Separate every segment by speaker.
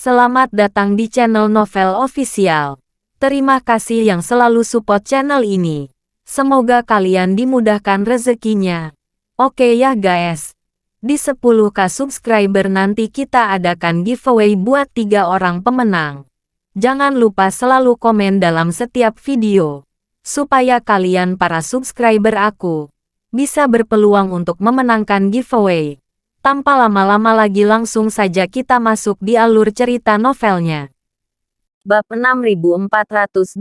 Speaker 1: Selamat datang di channel Novel Official. Terima kasih yang selalu support channel ini. Semoga kalian dimudahkan rezekinya. Oke ya guys. Di 10k subscriber nanti kita adakan giveaway buat 3 orang pemenang. Jangan lupa selalu komen dalam setiap video. Supaya kalian para subscriber aku bisa berpeluang untuk memenangkan giveaway. Tanpa lama-lama lagi langsung saja kita masuk di alur cerita novelnya. Bab 6421.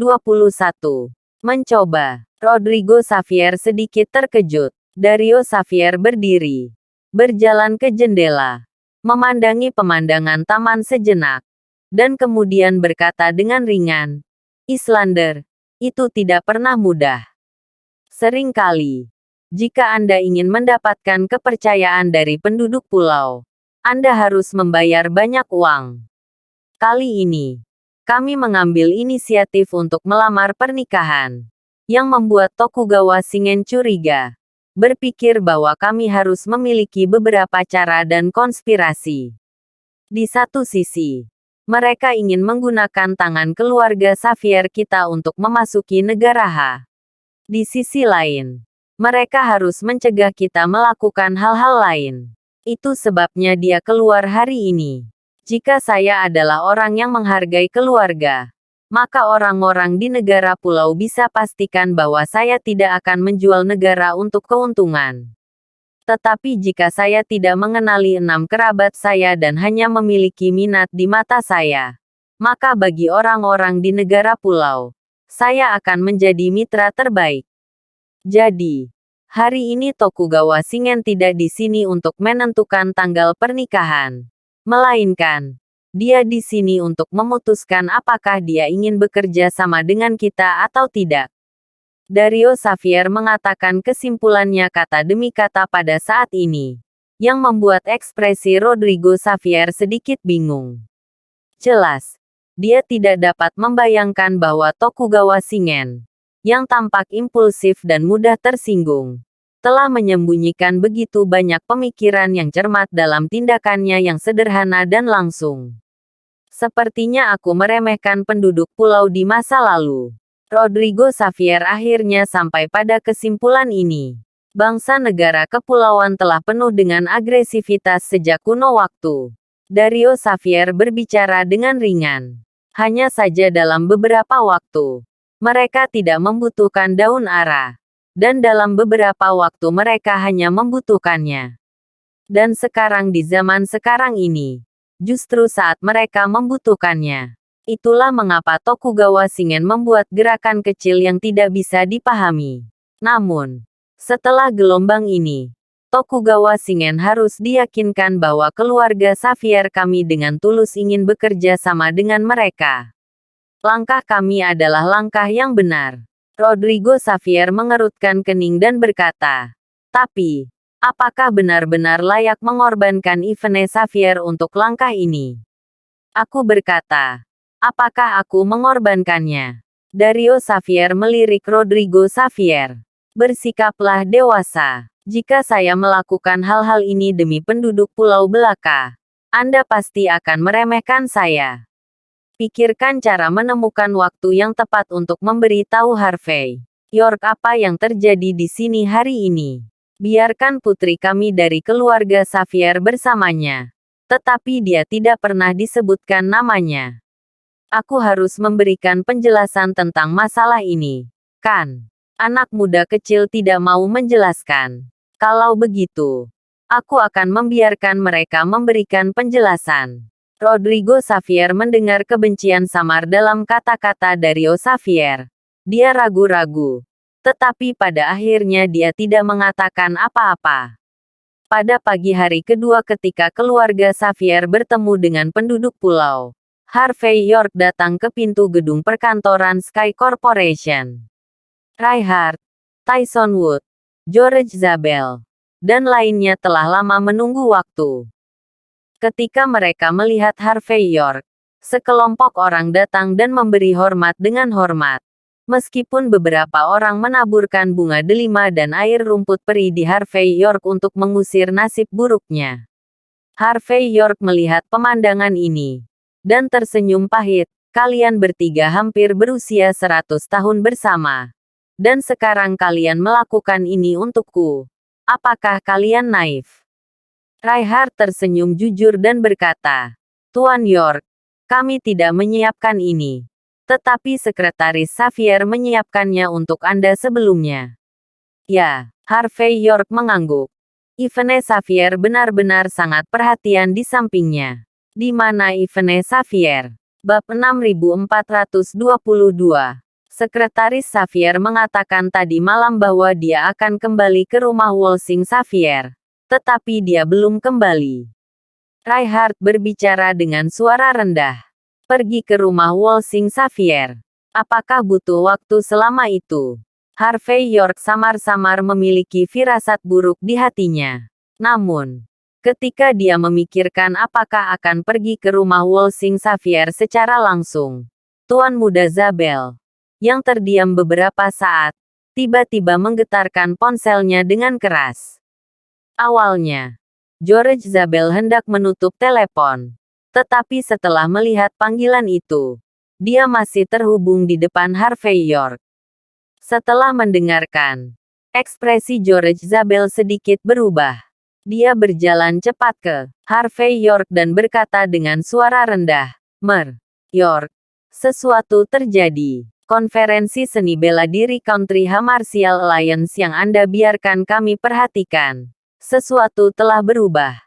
Speaker 1: Mencoba. Rodrigo Xavier sedikit terkejut. Dario Xavier berdiri. Berjalan ke jendela. Memandangi pemandangan taman sejenak. Dan kemudian berkata dengan ringan. Islander, itu tidak pernah mudah. Seringkali. Jika Anda ingin mendapatkan kepercayaan dari penduduk pulau, Anda harus membayar banyak uang. Kali ini, kami mengambil inisiatif untuk melamar pernikahan, yang membuat Tokugawa Shingen curiga, berpikir bahwa kami harus memiliki beberapa cara dan konspirasi. Di satu sisi, mereka ingin menggunakan tangan keluarga Xavier kita untuk memasuki negara H. Di sisi lain, mereka harus mencegah kita melakukan hal-hal lain. Itu sebabnya dia keluar hari ini. Jika saya adalah orang yang menghargai keluarga, maka orang-orang di negara pulau bisa pastikan bahwa saya tidak akan menjual negara untuk keuntungan. Tetapi jika saya tidak mengenali 6 kerabat saya dan hanya memiliki minat di mata saya, maka bagi orang-orang di negara pulau, saya akan menjadi mitra terbaik. Jadi, hari ini Tokugawa Shingen tidak di sini untuk menentukan tanggal pernikahan. Melainkan, dia di sini untuk memutuskan apakah dia ingin bekerja sama dengan kita atau tidak. Dario Xavier mengatakan kesimpulannya kata demi kata pada saat ini, yang membuat ekspresi Rodrigo Xavier sedikit bingung. Jelas, dia tidak dapat membayangkan bahwa Tokugawa Shingen, yang tampak impulsif dan mudah tersinggung, telah menyembunyikan begitu banyak pemikiran yang cermat dalam tindakannya yang sederhana dan langsung. Sepertinya aku meremehkan penduduk pulau di masa lalu. Rodrigo Xavier akhirnya sampai pada kesimpulan ini. Bangsa negara kepulauan telah penuh dengan agresivitas sejak kuno waktu. Dario Xavier berbicara dengan ringan. Hanya saja dalam beberapa waktu, mereka tidak membutuhkan daun ara. Dan dalam beberapa waktu mereka hanya membutuhkannya. Dan sekarang di zaman sekarang ini, justru saat mereka membutuhkannya. Itulah mengapa Tokugawa Shingen membuat gerakan kecil yang tidak bisa dipahami. Namun, setelah gelombang ini, Tokugawa Shingen harus diyakinkan bahwa keluarga Xavier kami dengan tulus ingin bekerja sama dengan mereka. Langkah kami adalah langkah yang benar. Rodrigo Xavier mengerutkan kening dan berkata, tapi, apakah benar-benar layak mengorbankan Ivone Xavier untuk langkah ini? Aku berkata, apakah aku mengorbankannya? Dario Xavier melirik Rodrigo Xavier. Bersikaplah dewasa. Jika saya melakukan hal-hal ini demi penduduk Pulau Belaka, Anda pasti akan meremehkan saya. Pikirkan cara menemukan waktu yang tepat untuk memberi tahu Harvey York apa yang terjadi di sini hari ini. Biarkan putri kami dari keluarga Xavier bersamanya. Tetapi dia tidak pernah disebutkan namanya. Aku harus memberikan penjelasan tentang masalah ini. Kan? Anak muda kecil tidak mau menjelaskan. Kalau begitu, aku akan membiarkan mereka memberikan penjelasan. Rodrigo Xavier mendengar kebencian samar dalam kata-kata Dario Xavier. Dia ragu-ragu. Tetapi pada akhirnya dia tidak mengatakan apa-apa. Pada pagi hari kedua ketika keluarga Xavier bertemu dengan penduduk pulau, Harvey York datang ke pintu gedung perkantoran Sky Corporation. Reinhardt, Tyson Wood, George Zabel, dan lainnya telah lama menunggu waktu. Ketika mereka melihat Harvey York, sekelompok orang datang dan memberi hormat dengan hormat. Meskipun beberapa orang menaburkan bunga delima dan air rumput peri di Harvey York untuk mengusir nasib buruknya. Harvey York melihat pemandangan ini. dan tersenyum pahit. Kalian bertiga hampir berusia 100 tahun bersama. Dan sekarang kalian melakukan ini untukku. Apakah kalian naif? Reinhardt tersenyum jujur dan berkata, Tuan York, kami tidak menyiapkan ini. Tetapi Sekretaris Xavier menyiapkannya untuk Anda sebelumnya. Ya, Harvey York mengangguk. Yvonne Xavier benar-benar sangat perhatian di sampingnya. Di mana Yvonne Xavier? Bab 6422. Sekretaris Xavier mengatakan tadi malam bahwa dia akan kembali ke rumah Walsing Xavier. Tetapi dia belum kembali. Reinhardt berbicara dengan suara rendah. Pergi ke rumah Walsing Xavier. Apakah butuh waktu selama itu? Harvey York samar-samar memiliki firasat buruk di hatinya. Namun, ketika dia memikirkan apakah akan pergi ke rumah Walsing Xavier secara langsung, Tuan Muda Zabel, yang terdiam beberapa saat, tiba-tiba menggetarkan ponselnya dengan keras. Awalnya, George Zabel hendak menutup telepon. Tetapi setelah melihat panggilan itu, dia masih terhubung di depan Harvey York. Setelah mendengarkan, ekspresi George Zabel sedikit berubah. Dia berjalan cepat ke Harvey York dan berkata dengan suara rendah, York, sesuatu terjadi. Konferensi seni bela diri Country Martial Alliance yang Anda biarkan kami perhatikan. Sesuatu telah berubah.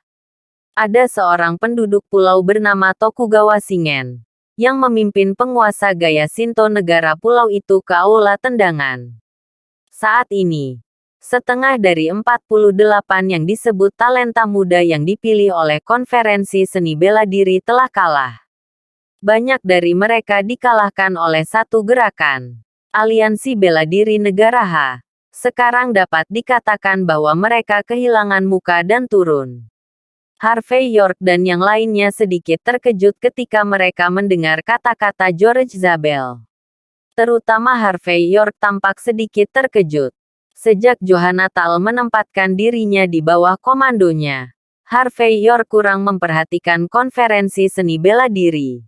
Speaker 1: Ada seorang penduduk pulau bernama Tokugawa Shingen, yang memimpin penguasa gaya Shinto negara pulau itu ke aula tendangan. Saat ini, setengah dari 48 yang disebut talenta muda yang dipilih oleh konferensi seni bela diri telah kalah. Banyak dari mereka dikalahkan oleh satu gerakan. Aliansi Bela Diri Negara H. Sekarang dapat dikatakan bahwa mereka kehilangan muka dan turun. Harvey York dan yang lainnya sedikit terkejut ketika mereka mendengar kata-kata George Zabel. Terutama Harvey York tampak sedikit terkejut. Sejak Johanna Tal menempatkan dirinya di bawah komandonya, Harvey York kurang memperhatikan konferensi seni bela diri.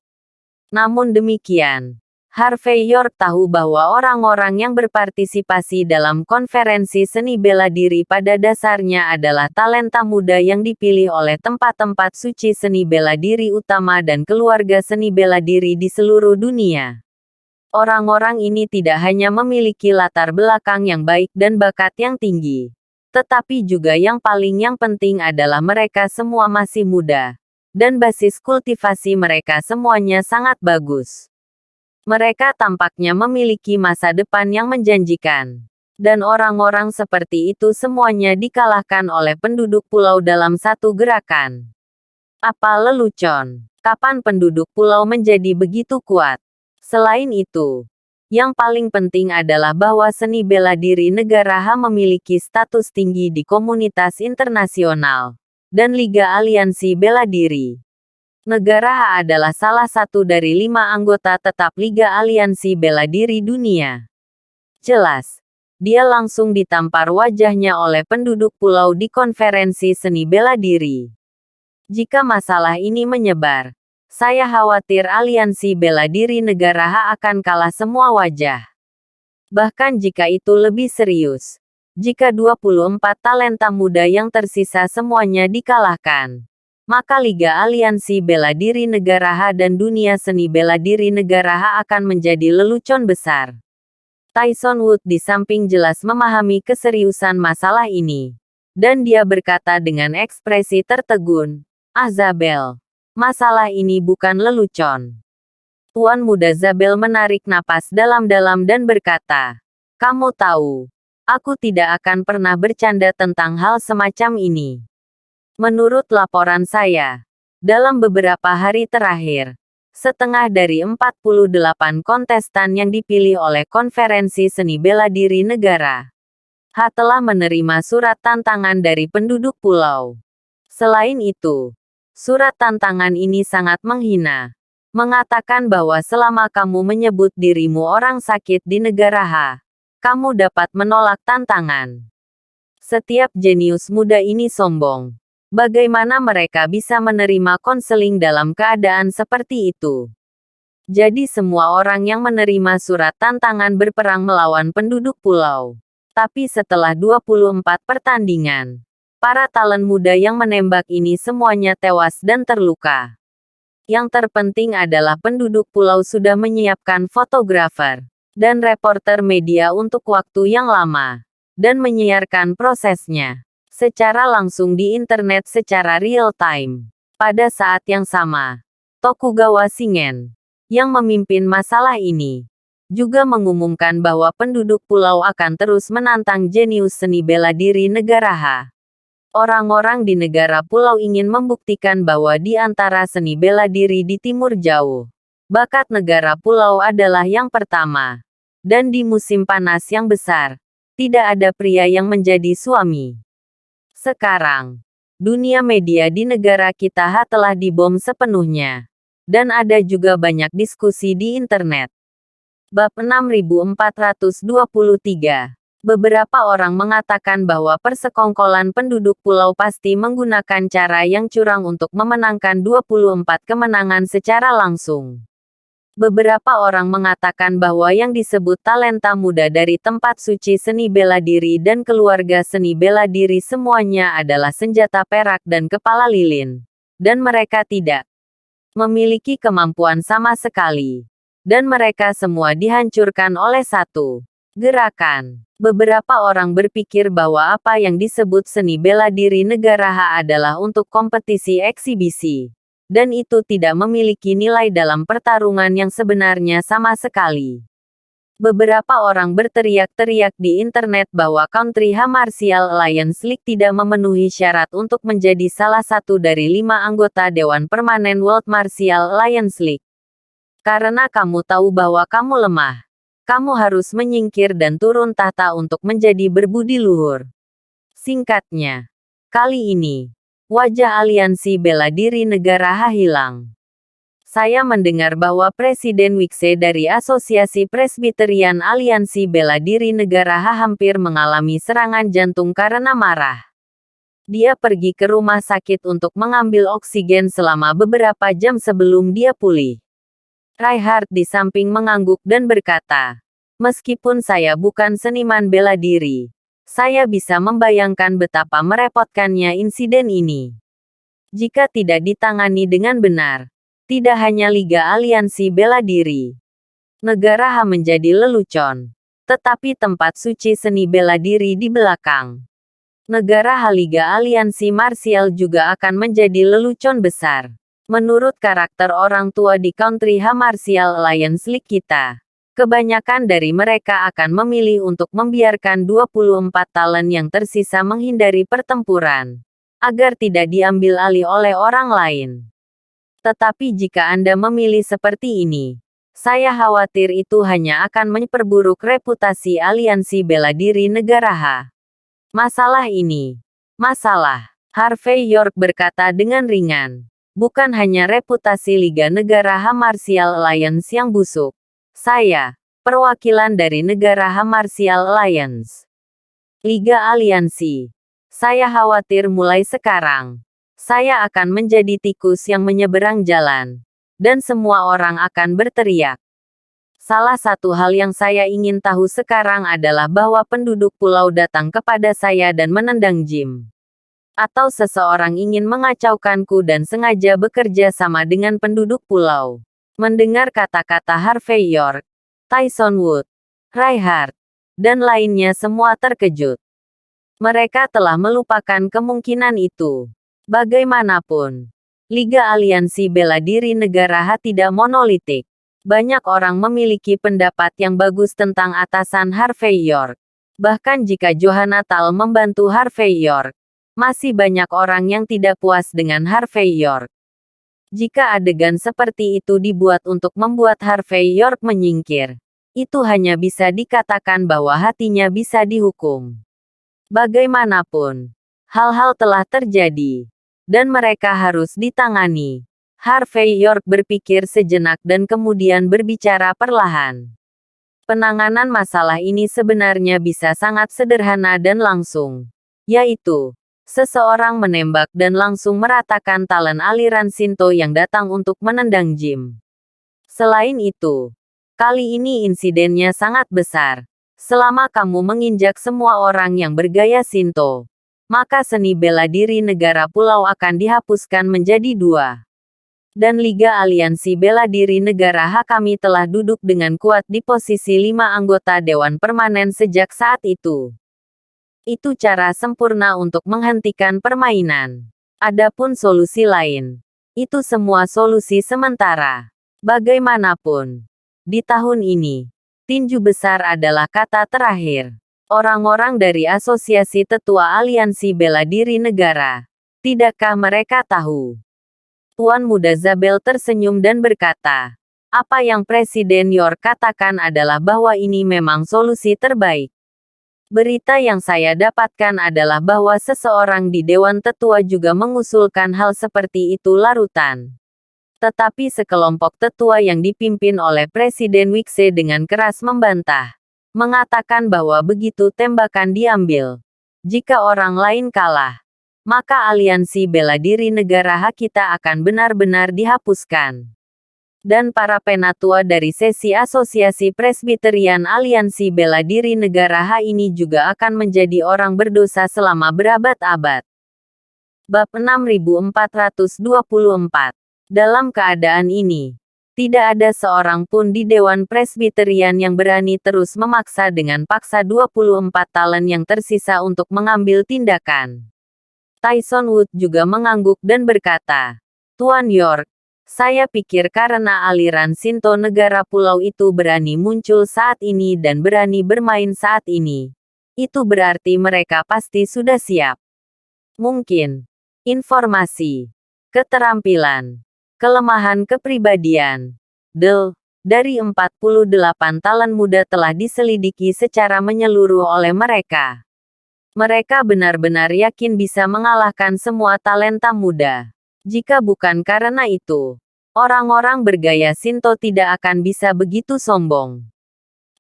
Speaker 1: Namun demikian, Harvey York tahu bahwa orang-orang yang berpartisipasi dalam konferensi seni bela diri pada dasarnya adalah talenta muda yang dipilih oleh tempat-tempat suci seni bela diri utama dan keluarga seni bela diri di seluruh dunia. Orang-orang ini tidak hanya memiliki latar belakang yang baik dan bakat yang tinggi, tetapi juga yang paling penting adalah mereka semua masih muda, dan basis kultivasi mereka semuanya sangat bagus. Mereka tampaknya memiliki masa depan yang menjanjikan. Dan orang-orang seperti itu semuanya dikalahkan oleh penduduk pulau dalam satu gerakan. Apa lelucon? Kapan penduduk pulau menjadi begitu kuat? Selain itu, yang paling penting adalah bahwa seni bela diri negara H memiliki status tinggi di komunitas internasional dan Liga Aliansi Bela Diri. Negara H adalah salah satu dari 5 anggota tetap Liga Aliansi Bela Diri Dunia. Jelas, dia langsung ditampar wajahnya oleh penduduk pulau di konferensi seni bela diri. Jika masalah ini menyebar, saya khawatir aliansi bela diri negara H akan kalah semua wajah. Bahkan jika itu lebih serius, jika 24 talenta muda yang tersisa semuanya dikalahkan, maka Liga Aliansi Bela Diri Negara H dan dunia seni bela diri negara H akan menjadi lelucon besar. Tyson Wood di samping jelas memahami keseriusan masalah ini. Dan dia berkata dengan ekspresi tertegun, Zabel, masalah ini bukan lelucon. Tuan Muda Zabel menarik napas dalam-dalam dan berkata, kamu tahu, aku tidak akan pernah bercanda tentang hal semacam ini. Menurut laporan saya, dalam beberapa hari terakhir, setengah dari 48 kontestan yang dipilih oleh konferensi seni bela diri negara H telah menerima surat tantangan dari penduduk pulau. Selain itu, surat tantangan ini sangat menghina. Mengatakan bahwa selama kamu menyebut dirimu orang sakit di negara H, kamu dapat menolak tantangan. Setiap jenius muda ini sombong. Bagaimana mereka bisa menerima konseling dalam keadaan seperti itu? Jadi semua orang yang menerima surat tantangan berperang melawan penduduk pulau. Tapi setelah 24 pertandingan, para talent muda yang menembak ini semuanya tewas dan terluka. Yang terpenting adalah penduduk pulau sudah menyiapkan fotografer dan reporter media untuk waktu yang lama, dan menyiarkan prosesnya secara langsung di internet secara real time. Pada saat yang sama, Tokugawa Shingen yang memimpin masalah ini juga mengumumkan bahwa penduduk pulau akan terus menantang jenius seni bela diri negara H. Orang-orang di negara pulau ingin membuktikan bahwa di antara seni bela diri di timur jauh, bakat negara pulau adalah yang pertama. Dan di musim panas yang besar, tidak ada pria yang menjadi suami. Sekarang, dunia media di negara kita telah dibom sepenuhnya. Dan ada juga banyak diskusi di internet. Bab 6423. Beberapa orang mengatakan bahwa persekongkolan penduduk pulau pasti menggunakan cara yang curang untuk memenangkan 24 kemenangan secara langsung. Beberapa orang mengatakan bahwa yang disebut talenta muda dari tempat suci seni bela diri dan keluarga seni bela diri semuanya adalah senjata perak dan kepala lilin. Dan mereka tidak memiliki kemampuan sama sekali. Dan mereka semua dihancurkan oleh satu gerakan. Beberapa orang berpikir bahwa apa yang disebut seni bela diri negara H adalah untuk kompetisi eksibisi. Dan itu tidak memiliki nilai dalam pertarungan yang sebenarnya sama sekali. Beberapa orang berteriak-teriak di internet bahwa Country H Martial Alliance League tidak memenuhi syarat untuk menjadi salah satu dari 5 anggota Dewan Permanen World Martial Alliance League. Karena kamu tahu bahwa kamu lemah, kamu harus menyingkir dan turun tahta untuk menjadi berbudi luhur. Singkatnya, kali ini, wajah aliansi bela diri negara H hilang. Saya mendengar bahwa Presiden Wikse dari Asosiasi Presbiterian Aliansi Bela Diri Negara H hampir mengalami serangan jantung karena marah. Dia pergi ke rumah sakit untuk mengambil oksigen selama beberapa jam sebelum dia pulih. Reinhardt di samping mengangguk dan berkata, "Meskipun saya bukan seniman bela diri, saya bisa membayangkan betapa merepotkannya insiden ini. Jika tidak ditangani dengan benar, tidak hanya Liga Aliansi Bela Diri negara H menjadi lelucon, tetapi tempat suci seni bela diri di belakang negara H Liga Aliansi Martial juga akan menjadi lelucon besar. Menurut karakter orang tua di Country H Martial Alliance League kita, kebanyakan dari mereka akan memilih untuk membiarkan 24 talent yang tersisa menghindari pertempuran, agar tidak diambil alih oleh orang lain. Tetapi jika Anda memilih seperti ini, saya khawatir itu hanya akan memperburuk reputasi aliansi bela diri negara H. Masalah. Harvey York berkata dengan ringan. Bukan hanya reputasi Liga Negara H Martial Alliance yang busuk. Saya, perwakilan dari negara H Martial Alliance. Liga Aliansi. Saya khawatir mulai sekarang. Saya akan menjadi tikus yang menyeberang jalan. Dan semua orang akan berteriak. Salah satu hal yang saya ingin tahu sekarang adalah bahwa penduduk pulau datang kepada saya dan menendang Jim. Atau seseorang ingin mengacaukanku dan sengaja bekerja sama dengan penduduk pulau. Mendengar kata-kata Harvey York, Tyson Wood, Reinhardt, dan lainnya semua terkejut. Mereka telah melupakan kemungkinan itu. Bagaimanapun, Liga Aliansi Bela Diri Negara H tidak monolitik. Banyak orang memiliki pendapat yang bagus tentang atasan Harvey York. Bahkan jika Johanna Tal membantu Harvey York, masih banyak orang yang tidak puas dengan Harvey York. Jika adegan seperti itu dibuat untuk membuat Harvey York menyingkir, itu hanya bisa dikatakan bahwa hatinya bisa dihukum. Bagaimanapun, hal-hal telah terjadi. Dan mereka harus ditangani. Harvey York berpikir sejenak dan kemudian berbicara perlahan. Penanganan masalah ini sebenarnya bisa sangat sederhana dan langsung. Yaitu, Seseorang menembak dan langsung meratakan talent aliran Shinto yang datang untuk menendang Jim. Selain itu, kali ini insidennya sangat besar. Selama kamu menginjak semua orang yang bergaya Shinto, maka seni bela diri negara pulau akan dihapuskan menjadi 2. Dan Liga Aliansi Bela Diri Negara Hakami telah duduk dengan kuat di posisi 5 anggota Dewan Permanen sejak saat itu. Itu cara sempurna untuk menghentikan permainan. Adapun solusi lain, itu semua solusi sementara. Bagaimanapun, di tahun ini, tinju besar adalah kata terakhir. Orang-orang dari Asosiasi Tetua Aliansi Bela Diri Negara, tidakkah mereka tahu? Tuan Muda Zabel tersenyum dan berkata, apa yang Presiden York katakan adalah bahwa ini memang solusi terbaik. Berita yang saya dapatkan adalah bahwa seseorang di Dewan Tetua juga mengusulkan hal seperti itu larutan. Tetapi sekelompok tetua yang dipimpin oleh Presiden Wikse dengan keras membantah. Mengatakan bahwa begitu tembakan diambil, jika orang lain kalah, maka aliansi bela diri negara hak kita akan benar-benar dihapuskan. Dan para penatua dari sesi Asosiasi Presbiterian Aliansi Bela Diri Negara H ini juga akan menjadi orang berdosa selama berabad-abad. Bab 6424. Dalam keadaan ini, tidak ada seorang pun di Dewan Presbiterian yang berani terus memaksa dengan paksa 24 talent yang tersisa untuk mengambil tindakan. Tyson Wood juga mengangguk dan berkata, Tuan York, saya pikir karena aliran Shinto negara pulau itu berani muncul saat ini dan berani bermain saat ini, itu berarti mereka pasti sudah siap. Mungkin, informasi, keterampilan, kelemahan kepribadian, dari 48 talent muda telah diselidiki secara menyeluruh oleh mereka. Mereka benar-benar yakin bisa mengalahkan semua talenta muda. Jika bukan karena itu, orang-orang bergaya Shinto tidak akan bisa begitu sombong.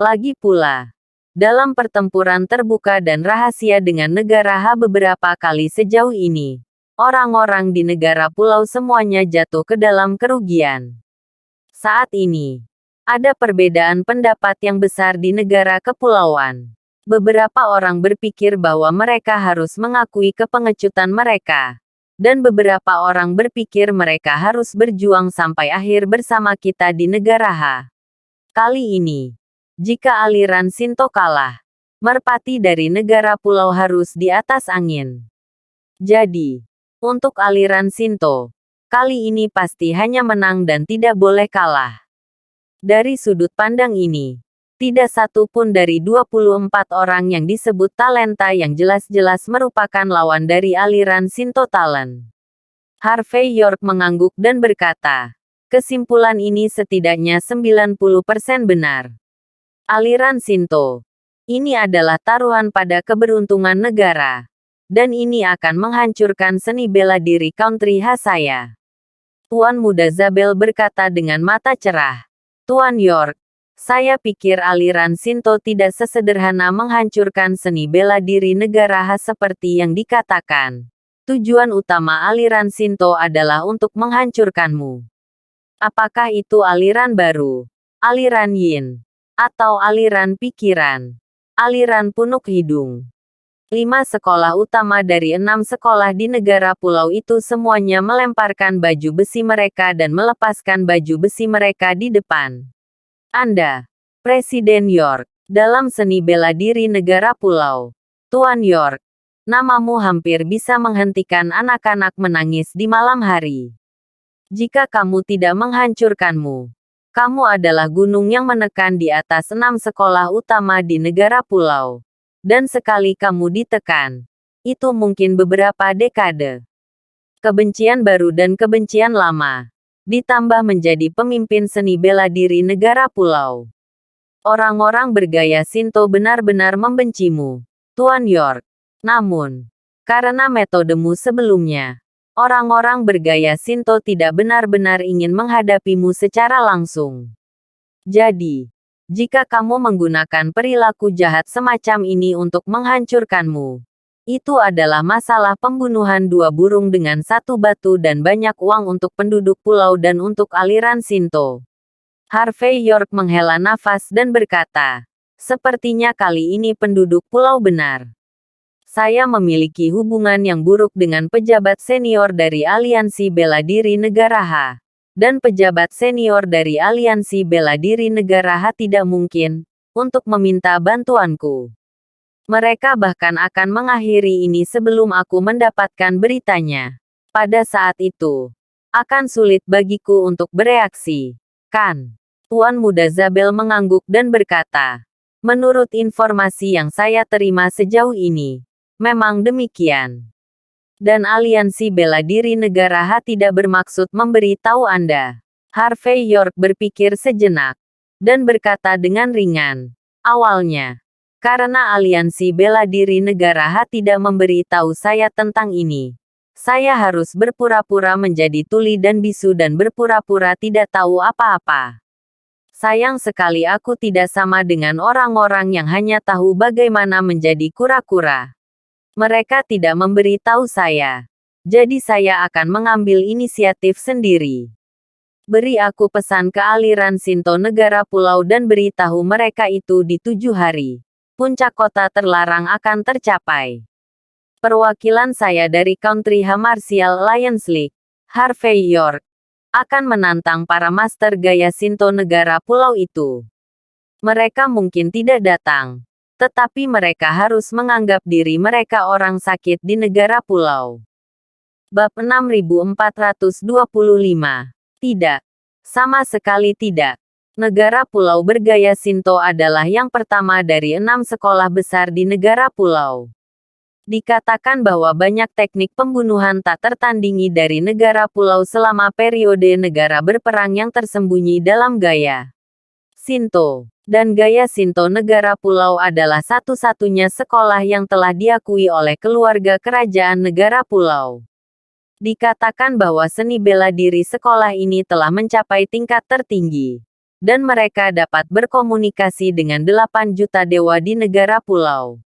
Speaker 1: Lagi pula, dalam pertempuran terbuka dan rahasia dengan negara H beberapa kali sejauh ini, orang-orang di negara pulau semuanya jatuh ke dalam kerugian. Saat ini, ada perbedaan pendapat yang besar di negara kepulauan. Beberapa orang berpikir bahwa mereka harus mengakui kepengecutan mereka. Dan beberapa orang berpikir mereka harus berjuang sampai akhir bersama kita di negara H. Kali ini, jika aliran Shinto kalah, merpati dari negara pulau harus di atas angin. Jadi, untuk aliran Shinto, kali ini pasti hanya menang dan tidak boleh kalah. Dari sudut pandang ini, tidak satu pun dari 24 orang yang disebut talenta yang jelas-jelas merupakan lawan dari aliran Shinto talent. Harvey York mengangguk dan berkata, kesimpulan ini setidaknya 90% benar. Aliran Shinto, ini adalah taruhan pada keberuntungan negara. Dan ini akan menghancurkan seni bela diri country khas saya. Tuan Muda Zabel berkata dengan mata cerah. Tuan York, saya pikir aliran Shinto tidak sesederhana menghancurkan seni bela diri negara khas seperti yang dikatakan. Tujuan utama aliran Shinto adalah untuk menghancurkanmu. Apakah itu aliran baru, aliran yin, atau aliran pikiran, aliran punuk hidung? 5 sekolah utama dari 6 sekolah di negara pulau itu semuanya melemparkan baju besi mereka dan melepaskan baju besi mereka di depan. Anda, Presiden York, dalam seni bela diri negara pulau. Tuan York, namamu hampir bisa menghentikan anak-anak menangis di malam hari. Jika kamu tidak menghancurkanmu, kamu adalah gunung yang menekan di atas 6 sekolah utama di negara pulau. Dan sekali kamu ditekan, itu mungkin beberapa dekade. Kebencian baru dan kebencian lama, ditambah menjadi pemimpin seni bela diri negara pulau. Orang-orang bergaya Shinto benar-benar membencimu, Tuan York. Namun, karena metodemu sebelumnya, orang-orang bergaya Shinto tidak benar-benar ingin menghadapimu secara langsung. Jadi, jika kamu menggunakan perilaku jahat semacam ini untuk menghancurkanmu, Itu adalah masalah pembunuhan 2 burung dengan 1 batu dan banyak uang untuk penduduk pulau dan untuk aliran Shinto. Harvey York menghela nafas dan berkata, "Sepertinya kali ini penduduk pulau benar. Saya memiliki hubungan yang buruk dengan pejabat senior dari Aliansi Bela Diri Negara H. Dan pejabat senior dari Aliansi Bela Diri Negara H tidak mungkin untuk meminta bantuanku. Mereka bahkan akan mengakhiri ini sebelum aku mendapatkan beritanya. Pada saat itu, akan sulit bagiku untuk bereaksi, kan?" Tuan Muda Zabel mengangguk dan berkata, "Menurut informasi yang saya terima sejauh ini, memang demikian. Dan Aliansi Bela Diri Negara H tidak bermaksud memberi tahu Anda." Harvey York berpikir sejenak, dan berkata dengan ringan, "Awalnya, karena Aliansi Bela Diri Negara H tidak memberi tahu saya tentang ini, saya harus berpura-pura menjadi tuli dan bisu dan berpura-pura tidak tahu apa-apa. Sayang sekali aku tidak sama dengan orang-orang yang hanya tahu bagaimana menjadi kura-kura. Mereka tidak memberi tahu saya. Jadi saya akan mengambil inisiatif sendiri. Beri aku pesan ke aliran Shinto negara pulau dan beritahu mereka itu di 7 hari. Puncak kota terlarang akan tercapai. Perwakilan saya dari Country H Martial Alliance League, Harvey York, akan menantang para master gaya Shinto negara pulau itu. Mereka mungkin tidak datang, tetapi mereka harus menganggap diri mereka orang sakit di negara pulau. Bab 6425. Tidak. Sama sekali tidak. Negara pulau bergaya Shinto adalah yang pertama dari 6 sekolah besar di negara pulau. Dikatakan bahwa banyak teknik pembunuhan tak tertandingi dari negara pulau selama periode negara berperang yang tersembunyi dalam gaya Shinto. Dan gaya Shinto negara pulau adalah satu-satunya sekolah yang telah diakui oleh keluarga kerajaan negara pulau. Dikatakan bahwa seni bela diri sekolah ini telah mencapai tingkat tertinggi. Dan mereka dapat berkomunikasi dengan 8 juta dewa di negara pulau.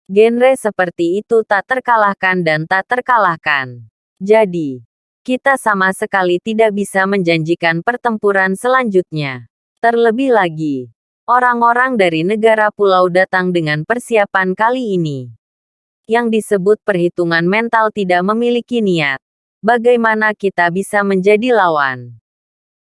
Speaker 1: Genre seperti itu tak terkalahkan dan tak terkalahkan. Jadi, kita sama sekali tidak bisa menjanjikan pertempuran selanjutnya. Terlebih lagi, orang-orang dari negara pulau datang dengan persiapan kali ini. Yang disebut perhitungan mental tidak memiliki niat. Bagaimana kita bisa menjadi lawan?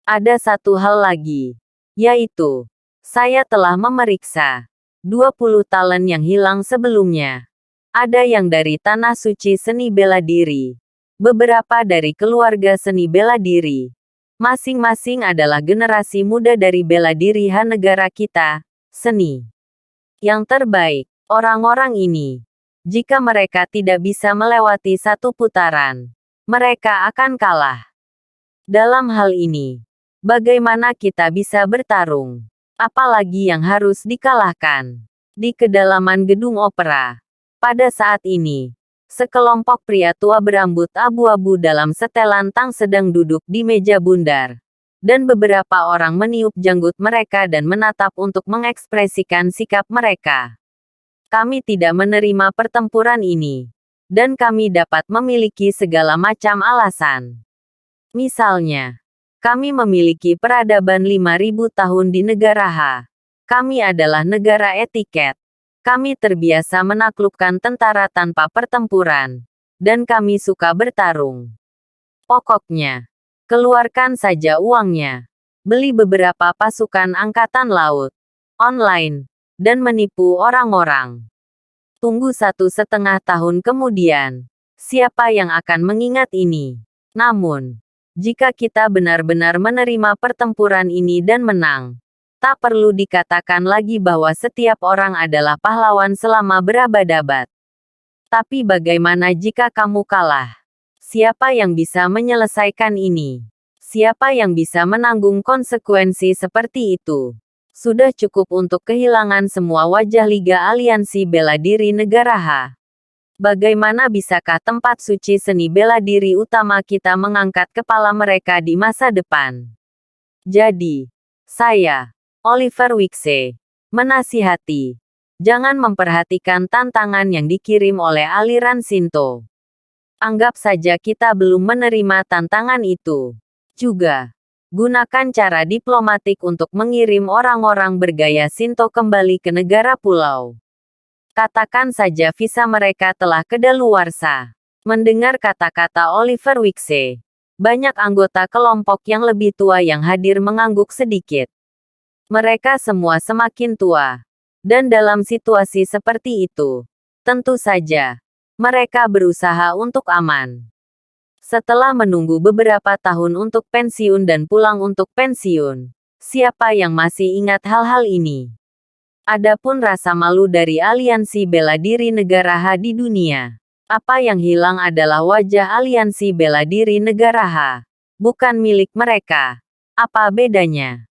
Speaker 1: Ada satu hal lagi, yaitu, saya telah memeriksa 20 talent yang hilang sebelumnya. Ada yang dari Tanah Suci Seni Bela Diri. Beberapa dari keluarga seni bela diri. Masing-masing adalah generasi muda dari bela diri H negara kita, seni. Yang terbaik, orang-orang ini. Jika mereka tidak bisa melewati satu putaran, mereka akan kalah. Dalam hal ini, bagaimana kita bisa bertarung? Apalagi yang harus dikalahkan? Di kedalaman gedung opera. Pada saat ini, sekelompok pria tua berambut abu-abu dalam setelan tang sedang duduk di meja bundar. Dan beberapa orang meniup janggut mereka dan menatap untuk mengekspresikan sikap mereka. Kami tidak menerima pertempuran ini. Dan kami dapat memiliki segala macam alasan. Misalnya, kami memiliki peradaban 5.000 tahun di negara H. Kami adalah negara etiket. Kami terbiasa menaklukkan tentara tanpa pertempuran. Dan kami suka bertarung. Pokoknya, keluarkan saja uangnya. Beli beberapa pasukan angkatan laut. Online. Dan menipu orang-orang. Tunggu 1,5 tahun kemudian. Siapa yang akan mengingat ini? Namun, jika kita benar-benar menerima pertempuran ini dan menang, tak perlu dikatakan lagi bahwa setiap orang adalah pahlawan selama berabad-abad. Tapi bagaimana jika kamu kalah? Siapa yang bisa menyelesaikan ini? Siapa yang bisa menanggung konsekuensi seperti itu? Sudah cukup untuk kehilangan semua wajah Liga Aliansi Bela Diri Negara H. Bagaimana bisakah tempat suci seni bela diri utama kita mengangkat kepala mereka di masa depan? Jadi, saya, Oliver Wickse, menasihati, Jangan memperhatikan tantangan yang dikirim oleh aliran Shinto. Anggap saja kita belum menerima tantangan itu. Juga, gunakan cara diplomatik untuk mengirim orang-orang bergaya Shinto kembali ke negara pulau. Katakan saja visa mereka telah kedaluarsa. Mendengar kata-kata Oliver Wickse, banyak anggota kelompok yang lebih tua yang hadir mengangguk sedikit. Mereka semua semakin tua. Dan dalam situasi seperti itu, tentu saja, mereka berusaha untuk aman. Setelah menunggu beberapa tahun untuk pensiun dan pulang untuk pensiun, siapa yang masih ingat hal-hal ini? Adapun rasa malu dari aliansi bela diri negara H di dunia. Apa yang hilang adalah wajah aliansi bela diri negara H. Bukan milik mereka. Apa bedanya?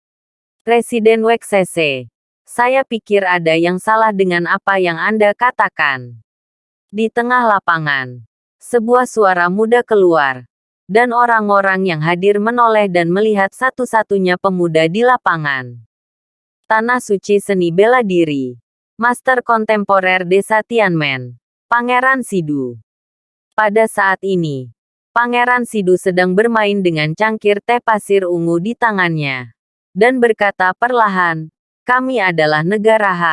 Speaker 1: Presiden Weksese. Saya pikir ada yang salah dengan apa yang Anda katakan. Di tengah lapangan, sebuah suara muda keluar, dan orang-orang yang hadir menoleh dan melihat satu-satunya pemuda di lapangan. Tanah Suci Seni Bela Diri, Master Kontemporer Desa Tianmen, Pangeran Sidu. Pada saat ini, Pangeran Sidu sedang bermain dengan cangkir teh pasir ungu di tangannya, dan berkata perlahan, "Kami adalah negara H,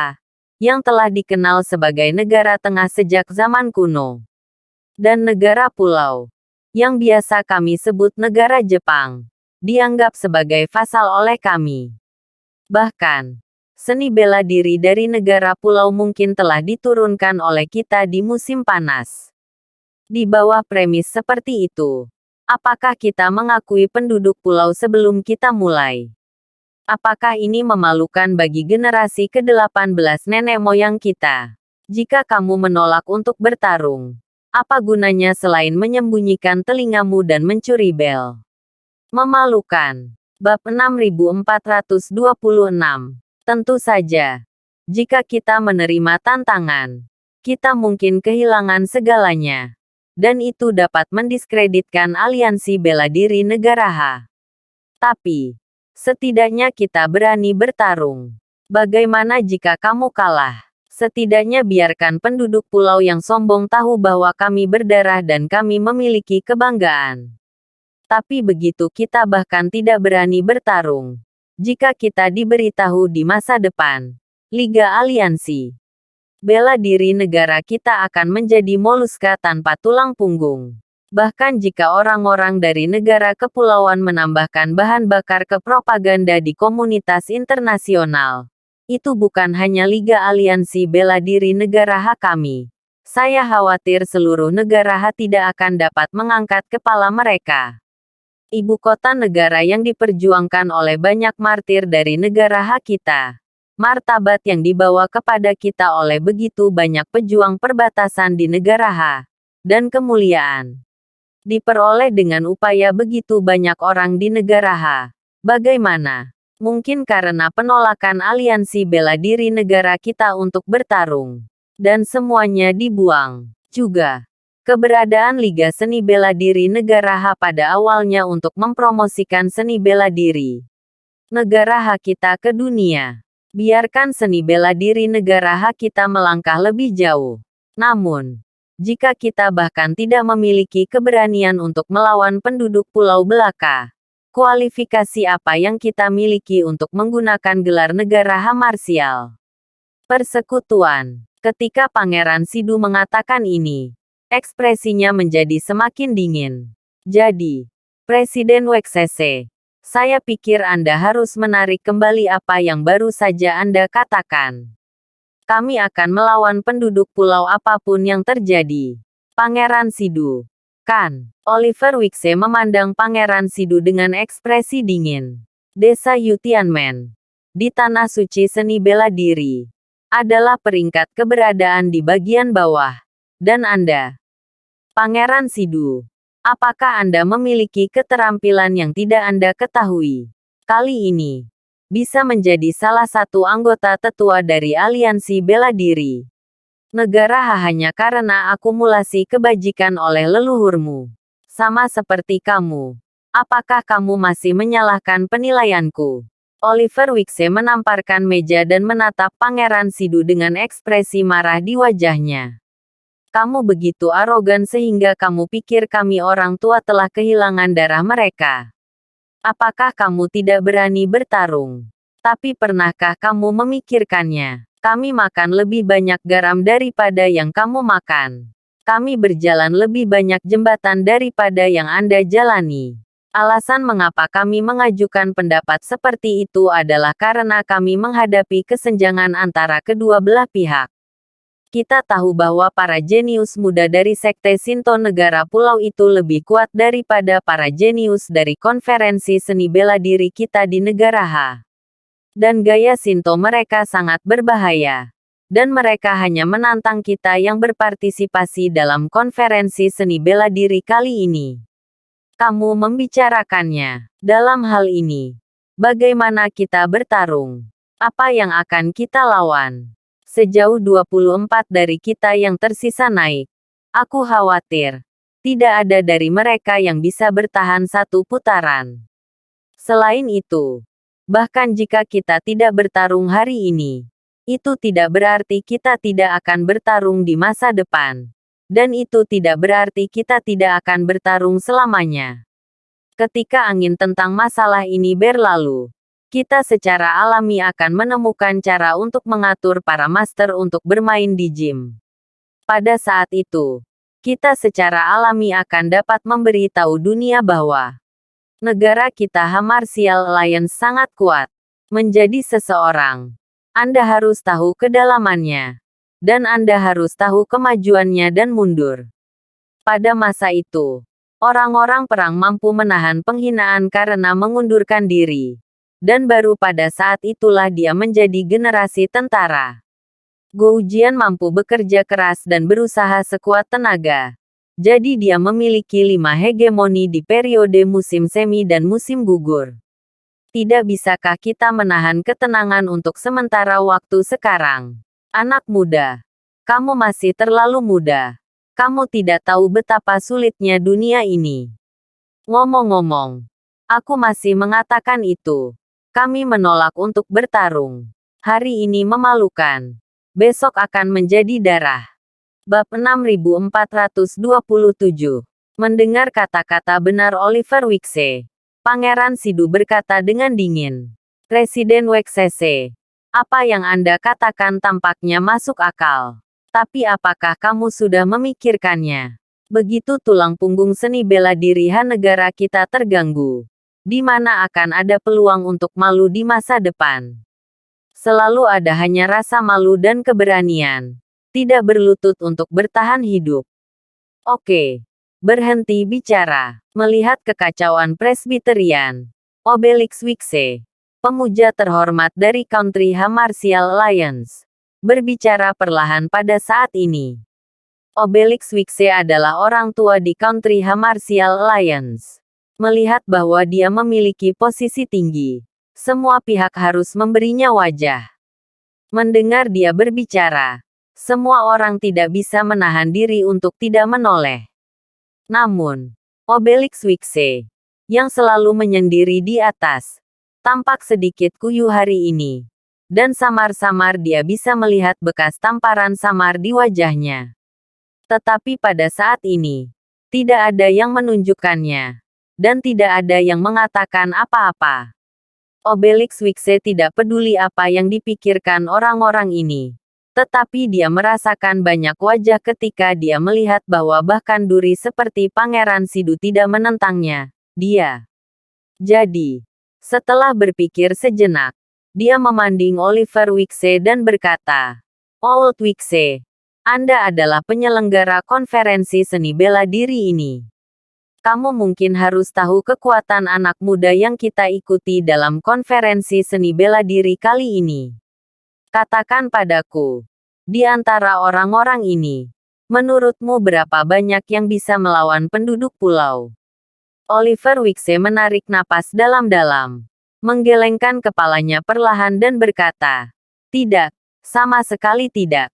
Speaker 1: yang telah dikenal sebagai negara tengah sejak zaman kuno. Dan negara pulau, yang biasa kami sebut negara Jepang, dianggap sebagai vasal oleh kami. Bahkan, seni bela diri dari negara pulau mungkin telah diturunkan oleh kita di musim panas." Di bawah premis seperti itu, apakah kita mengakui penduduk pulau sebelum kita mulai? Apakah ini memalukan bagi generasi ke-18 nenek moyang kita? Jika kamu menolak untuk bertarung, apa gunanya selain menyembunyikan telingamu dan mencuri bel? Memalukan. Bab 6426. Tentu saja, jika kita menerima tantangan, kita mungkin kehilangan segalanya. Dan itu dapat mendiskreditkan aliansi bela diri negara H. Tapi, setidaknya kita berani bertarung. Bagaimana jika kamu kalah? Setidaknya biarkan penduduk pulau yang sombong tahu bahwa kami berdarah dan kami memiliki kebanggaan. Tapi begitu kita bahkan tidak berani bertarung. Jika kita diberitahu di masa depan, Liga Aliansi bela diri negara kita akan menjadi moluska tanpa tulang punggung. Bahkan jika orang-orang dari negara kepulauan menambahkan bahan bakar ke propaganda di komunitas internasional, itu bukan hanya Liga Aliansi Bela Diri negara H kami. Saya khawatir seluruh negara H tidak akan dapat mengangkat kepala mereka. Ibu kota negara yang diperjuangkan oleh banyak martir dari negara H kita. Martabat yang dibawa kepada kita oleh begitu banyak pejuang perbatasan di negara H. Dan kemuliaan diperoleh dengan upaya begitu banyak orang di negara H. Bagaimana? Mungkin karena penolakan aliansi bela diri negara kita untuk bertarung. Dan semuanya dibuang. Juga, keberadaan Liga Seni Bela Diri negara H pada awalnya untuk mempromosikan seni bela diri negara H kita ke dunia. Biarkan seni bela diri negara H kita melangkah lebih jauh. Namun, jika kita bahkan tidak memiliki keberanian untuk melawan penduduk Pulau Belaka, kualifikasi apa yang kita miliki untuk menggunakan gelar negara H marsial? Persekutuan. Ketika Pangeran Sidu mengatakan ini, ekspresinya menjadi semakin dingin. Jadi, Presiden Weksese, saya pikir Anda harus menarik kembali apa yang baru saja Anda katakan. Kami akan melawan penduduk pulau apapun yang terjadi. Pangeran Sidu. Kan? Oliver Wickse memandang Pangeran Sidu dengan ekspresi dingin. Desa Yutianmen, di Tanah Suci Seni Bela Diri, adalah peringkat keberadaan di bagian bawah. Dan Anda, Pangeran Sidu, apakah Anda memiliki keterampilan yang tidak Anda ketahui? Kali ini, bisa menjadi salah satu anggota tetua dari aliansi bela diri negara H hanya karena akumulasi kebajikan oleh leluhurmu. Sama seperti kamu. Apakah kamu masih menyalahkan penilaianku? Oliver Wickse menamparkan meja dan menatap Pangeran Sidu dengan ekspresi marah di wajahnya. Kamu begitu arogan sehingga kamu pikir kami orang tua telah kehilangan darah mereka. Apakah kamu tidak berani bertarung? Tapi pernahkah kamu memikirkannya? Kami makan lebih banyak garam daripada yang kamu makan. Kami berjalan lebih banyak jembatan daripada yang Anda jalani. Alasan mengapa kami mengajukan pendapat seperti itu adalah karena kami menghadapi kesenjangan antara kedua belah pihak. Kita tahu bahwa para jenius muda dari Sekte Shinto negara pulau itu lebih kuat daripada para jenius dari konferensi seni bela diri kita di negara H. Dan gaya Shinto mereka sangat berbahaya. Dan mereka hanya menantang kita yang berpartisipasi dalam konferensi seni bela diri kali ini. Kamu membicarakannya. Dalam hal ini, bagaimana kita bertarung? Apa yang akan kita lawan? Sejauh 24 dari kita yang tersisa naik. Aku khawatir. Tidak ada dari mereka yang bisa bertahan satu putaran. Selain itu, bahkan jika kita tidak bertarung hari ini, itu tidak berarti kita tidak akan bertarung di masa depan. Dan itu tidak berarti kita tidak akan bertarung selamanya. Ketika angin tentang masalah ini berlalu, kita secara alami akan menemukan cara untuk mengatur para master untuk bermain di gym. Pada saat itu, kita secara alami akan dapat memberitahu dunia bahwa negara kita Martial Alliance sangat kuat. Menjadi seseorang, Anda harus tahu kedalamannya. Dan Anda harus tahu kemajuannya dan mundur. Pada masa itu, orang-orang perang mampu menahan penghinaan karena mengundurkan diri. Dan baru pada saat itulah dia menjadi generasi tentara. Gou Jian mampu bekerja keras dan berusaha sekuat tenaga. Jadi dia memiliki 5 hegemoni di periode musim semi dan musim gugur. Tidak bisakah kita menahan ketenangan untuk sementara waktu sekarang? Anak muda, kamu masih terlalu muda. Kamu tidak tahu betapa sulitnya dunia ini. Ngomong-ngomong, aku masih mengatakan itu. Kami menolak untuk bertarung. Hari ini memalukan. Besok akan menjadi darah. Bab 6427. Mendengar kata-kata benar Oliver Wickse, Pangeran Sidu berkata dengan dingin. Presiden Wickse, apa yang Anda katakan tampaknya masuk akal. Tapi apakah kamu sudah memikirkannya? Begitu tulang punggung seni bela diri negara kita terganggu, di mana akan ada peluang untuk malu di masa depan. Selalu ada hanya rasa malu dan keberanian. Tidak berlutut untuk bertahan hidup. Oke. Berhenti bicara. Melihat kekacauan Presbyterian, Obelix Wickse, pemuja terhormat dari Country Martial Alliance, berbicara perlahan pada saat ini. Obelix Wickse adalah orang tua di Country Martial Alliance. Melihat bahwa dia memiliki posisi tinggi, semua pihak harus memberinya wajah. Mendengar dia berbicara, semua orang tidak bisa menahan diri untuk tidak menoleh. Namun, Obelix Wickse, yang selalu menyendiri di atas, tampak sedikit kuyu hari ini. Dan samar-samar dia bisa melihat bekas tamparan samar di wajahnya. Tetapi pada saat ini, tidak ada yang menunjukkannya. Dan tidak ada yang mengatakan apa-apa. Obelix Wickse tidak peduli apa yang dipikirkan orang-orang ini. Tetapi dia merasakan banyak wajah ketika dia melihat bahwa bahkan duri seperti Pangeran Sidu tidak menentangnya. Jadi, setelah berpikir sejenak, dia memandang Oliver Wickse dan berkata, Old Wickse, Anda adalah penyelenggara konferensi seni bela diri ini. Kamu mungkin harus tahu kekuatan anak muda yang kita ikuti dalam konferensi seni bela diri kali ini. Katakan padaku, di antara orang-orang ini, menurutmu berapa banyak yang bisa melawan penduduk pulau? Oliver Wickse menarik napas dalam-dalam, menggelengkan kepalanya perlahan dan berkata, tidak, sama sekali tidak.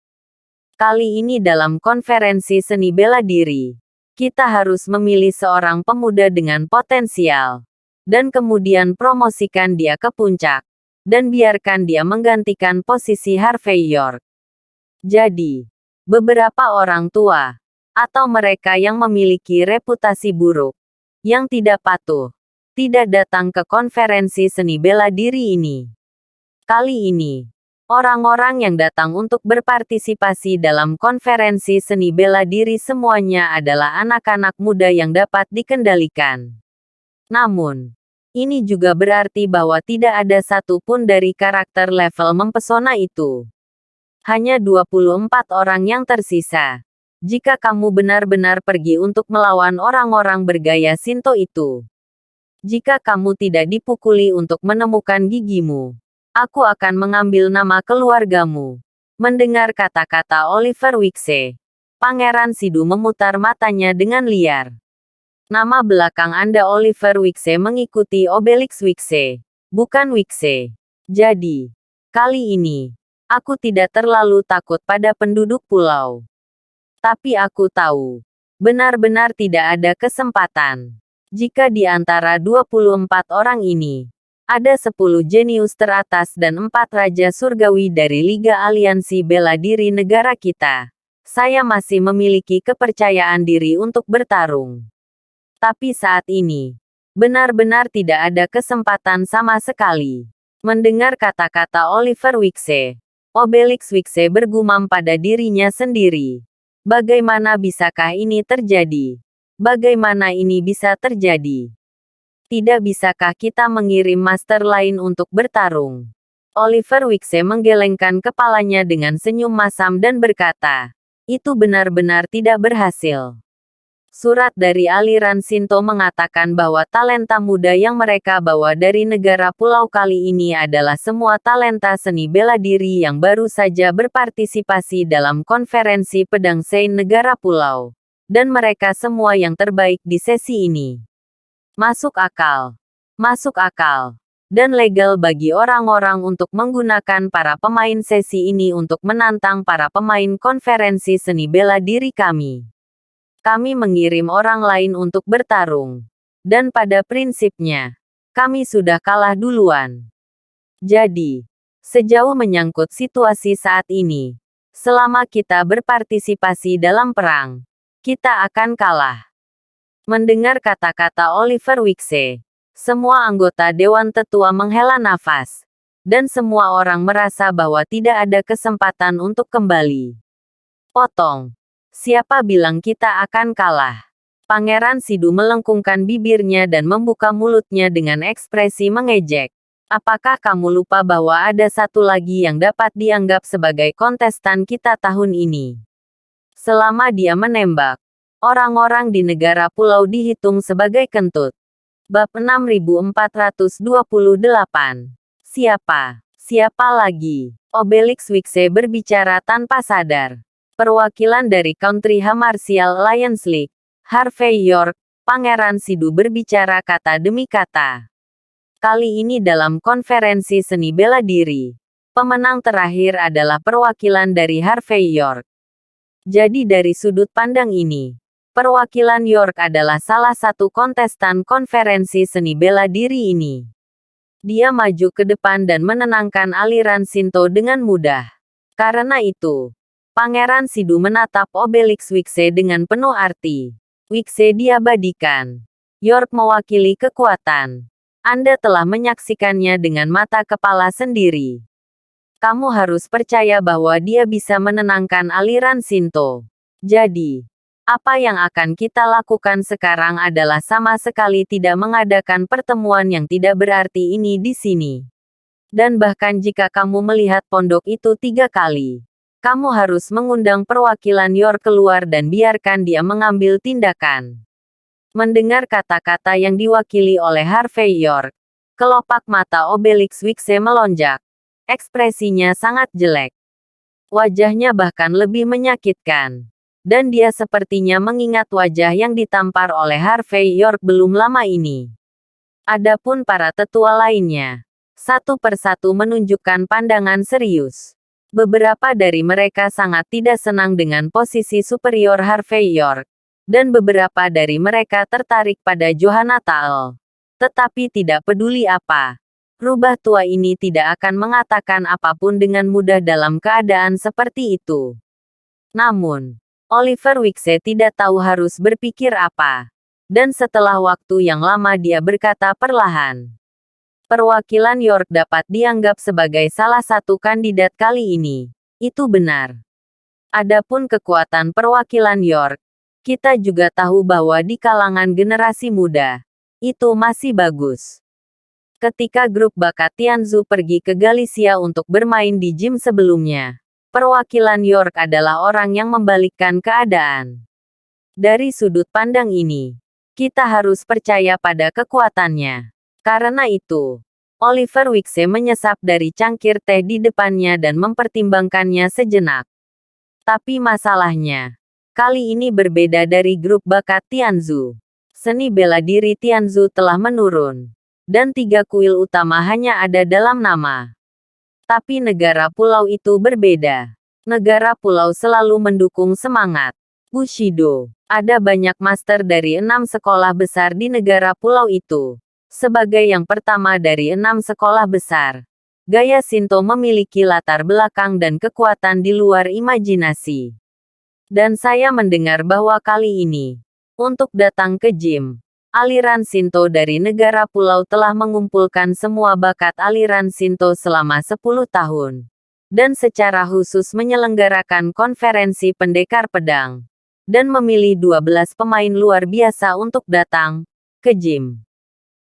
Speaker 1: Kali ini dalam konferensi seni bela diri, kita harus memilih seorang pemuda dengan potensial, dan kemudian promosikan dia ke puncak. dan biarkan dia menggantikan posisi Harvey York. Jadi, beberapa orang tua, atau mereka yang memiliki reputasi buruk, yang tidak patuh, tidak datang ke konferensi seni bela diri ini. Kali ini, orang-orang yang datang untuk berpartisipasi dalam konferensi seni bela diri semuanya adalah anak-anak muda yang dapat dikendalikan. Namun, ini juga berarti bahwa tidak ada satu pun dari karakter level mempesona itu. Hanya 24 orang yang tersisa. Jika kamu benar-benar pergi untuk melawan orang-orang bergaya Shinto itu. Jika kamu tidak dipukuli untuk menemukan gigimu, aku akan mengambil nama keluargamu. Mendengar kata-kata Oliver Wixe, Pangeran Shidu memutar matanya dengan liar. Nama belakang Anda Oliver Wixe mengikuti Obelix Wixe, bukan Wixe. Jadi, kali ini, aku tidak terlalu takut pada penduduk pulau. Tapi aku tahu, benar-benar tidak ada kesempatan. Jika di antara 24 orang ini, ada 10 jenius teratas dan 4 raja surgawi dari Liga Aliansi Bela Diri negara kita, saya masih memiliki kepercayaan diri untuk bertarung. Tapi saat ini, benar-benar tidak ada kesempatan sama sekali. Mendengar kata-kata Oliver Wixe, Obelix Wixe bergumam pada dirinya sendiri. Bagaimana bisakah ini terjadi? Bagaimana ini bisa terjadi? Tidak bisakah kita mengirim master lain untuk bertarung? Oliver Wixe menggelengkan kepalanya dengan senyum masam dan berkata, itu benar-benar tidak berhasil. Surat dari aliran Shinto mengatakan bahwa talenta muda yang mereka bawa dari negara pulau kali ini adalah semua talenta seni bela diri yang baru saja berpartisipasi dalam konferensi pedang Sein negara pulau. Dan mereka semua yang terbaik di sesi ini. Masuk akal. Masuk akal. Dan legal bagi orang-orang untuk menggunakan para pemain sesi ini untuk menantang para pemain konferensi seni bela diri kami. Kami mengirim orang lain untuk bertarung. Dan pada prinsipnya, kami sudah kalah duluan. Jadi, sejauh menyangkut situasi saat ini, selama kita berpartisipasi dalam perang, kita akan kalah. Mendengar kata-kata Oliver Wixe, semua anggota Dewan Tetua menghela nafas. Dan semua orang merasa bahwa tidak ada kesempatan untuk kembali. Potong. Siapa bilang kita akan kalah? Pangeran Shidu melengkungkan bibirnya dan membuka mulutnya dengan ekspresi mengejek. Apakah kamu lupa bahwa ada satu lagi yang dapat dianggap sebagai kontestan kita tahun ini? Selama dia menembak, orang-orang di negara pulau dihitung sebagai kentut. Bab 6428. Siapa lagi? Obelix Wixe berbicara tanpa sadar. Perwakilan dari Country Martial Alliance League, Harvey York, Pangeran Shidu berbicara kata demi kata. Kali ini dalam konferensi seni bela diri, pemenang terakhir adalah perwakilan dari Harvey York. Jadi dari sudut pandang ini, perwakilan York adalah salah satu kontestan konferensi seni bela diri ini. Dia maju ke depan dan menenangkan aliran Shinto dengan mudah. Karena itu, Pangeran Shidu menatap Obelix Wixe dengan penuh arti. Wixe diabadikan. York mewakili kekuatan. Anda telah menyaksikannya dengan mata kepala sendiri. Kamu harus percaya bahwa dia bisa menenangkan aliran Shinto. Jadi, apa yang akan kita lakukan sekarang adalah sama sekali tidak mengadakan pertemuan yang tidak berarti ini di sini. Dan bahkan jika kamu melihat pondok itu 3 kali, kamu harus mengundang perwakilan York keluar dan biarkan dia mengambil tindakan. Mendengar kata-kata yang diwakili oleh Harvey York, kelopak mata Obelix Wixe melonjak. Ekspresinya sangat jelek. Wajahnya bahkan lebih menyakitkan. Dan dia sepertinya mengingat wajah yang ditampar oleh Harvey York belum lama ini. Adapun para tetua lainnya, satu persatu menunjukkan pandangan serius. Beberapa dari mereka sangat tidak senang dengan posisi superior Harvey York, dan beberapa dari mereka tertarik pada Johanna Tael. Tetapi tidak peduli apa. Rubah tua ini tidak akan mengatakan apapun dengan mudah dalam keadaan seperti itu. Namun, Oliver Wickse tidak tahu harus berpikir apa. Dan setelah waktu yang lama dia berkata perlahan. Perwakilan York dapat dianggap sebagai salah satu kandidat kali ini. Itu benar. Adapun kekuatan perwakilan York, kita juga tahu bahwa di kalangan generasi muda, itu masih bagus. Ketika grup bakat Tianzu pergi ke Galicia untuk bermain di gym sebelumnya, perwakilan York adalah orang yang membalikkan keadaan. Dari sudut pandang ini, kita harus percaya pada kekuatannya. Karena itu, Oliver Wickse menyesap dari cangkir teh di depannya dan mempertimbangkannya sejenak. Tapi masalahnya, kali ini berbeda dari grup bakat Tianzu. Seni bela diri Tianzu telah menurun. Dan 3 kuil utama hanya ada dalam nama. Tapi negara pulau itu berbeda. Negara pulau selalu mendukung semangat Bushido. Ada banyak master dari 6 sekolah besar di negara pulau itu. Sebagai yang pertama dari 6 sekolah besar, gaya Shinto memiliki latar belakang dan kekuatan di luar imajinasi. Dan saya mendengar bahwa kali ini, untuk datang ke gym, aliran Shinto dari negara pulau telah mengumpulkan semua bakat aliran Shinto selama 10 tahun. Dan secara khusus menyelenggarakan konferensi pendekar pedang. Dan memilih 12 pemain luar biasa untuk datang ke gym.